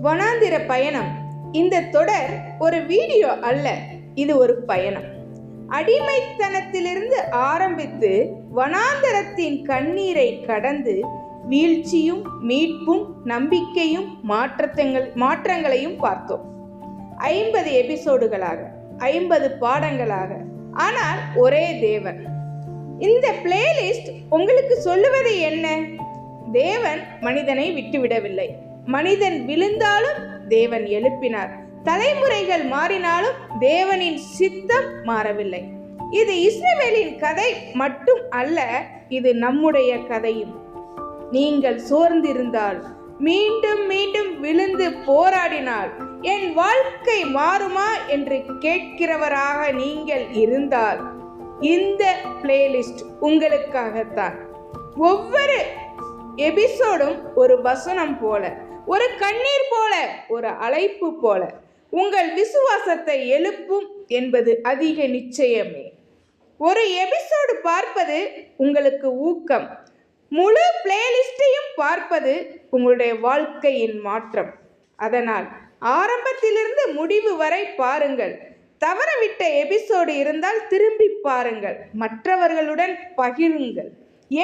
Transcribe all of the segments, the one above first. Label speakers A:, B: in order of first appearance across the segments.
A: வனாந்திர பயணம். இந்த தொடர் ஒரு வீடியோ அல்ல, இது ஒரு பயணம். அடிமைத்தனத்திலிருந்து ஆரம்பித்து வனாந்தரத்தின் கண்ணீரை கடந்து வீழ்ச்சியும் மீட்பும் நம்பிக்கையும் மாற்றங்களையும் பார்த்தோம். 50 எபிசோடுகளாக, 50 பாடங்களாக, ஆனால் ஒரே தேவன். இந்த பிளேலிஸ்ட் உங்களுக்கு சொல்லுவது என்ன? தேவன் மனிதனை விட்டுவிடவில்லை. மனிதன் விழுந்தாலும் தேவன் எழுப்பினார். தலைமுறைகள் மாறினாலும் தேவனின் சித்தம் மாறவில்லை. இது இஸ்ரவேலின் கதை மட்டும் அல்ல, இது நம்முடைய கதையும். நீங்கள் சோர்ந்திருந்தால், மீண்டும் மீண்டும் விழுந்து போராடினால், என் வாழ்க்கை மாறுமா என்று கேட்கிறவராக நீங்கள் இருந்தால், இந்த பிளேலிஸ்ட் உங்களுக்காகத்தான். ஒவ்வொரு எபிசோடும் ஒரு வசனம் போல, ஒரு கண்ணீர் போல, ஒரு அழைப்பு போல உங்கள் விசுவாசத்தை எழுப்பும் என்பது அதிக நிச்சயமே. ஒரு எபிசோடு பார்ப்பது உங்களுக்கு ஊக்கம், முழு பிளேலிஸ்டையும் பார்ப்பது உங்களுடைய வாழ்க்கையின் மாற்றம். அதனால் ஆரம்பத்திலிருந்து முடிவு வரை பாருங்கள். தவறவிட்ட எபிசோடு இருந்தால் திரும்பி பாருங்கள், மற்றவர்களுடன் பகிருங்கள்.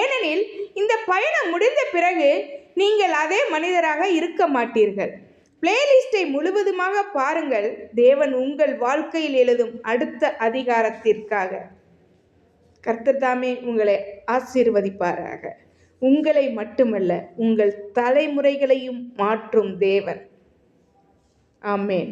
A: ஏனெனில் இந்த பயணம் முடிந்த பிறகு நீங்கள் அதே மனிதராக இருக்க மாட்டீர்கள். பிளேலிஸ்டை முழுவதுமாக பாருங்கள், தேவன் உங்கள் வாழ்க்கையில் எழுதும் அடுத்த அதிகாரத்திற்காக. கர்த்தர் தாமே உங்களை ஆசீர்வதிப்பாராக. உங்களை மட்டுமல்ல, உங்கள் தலைமுறைகளையும் மாற்றும் தேவன். ஆமென்.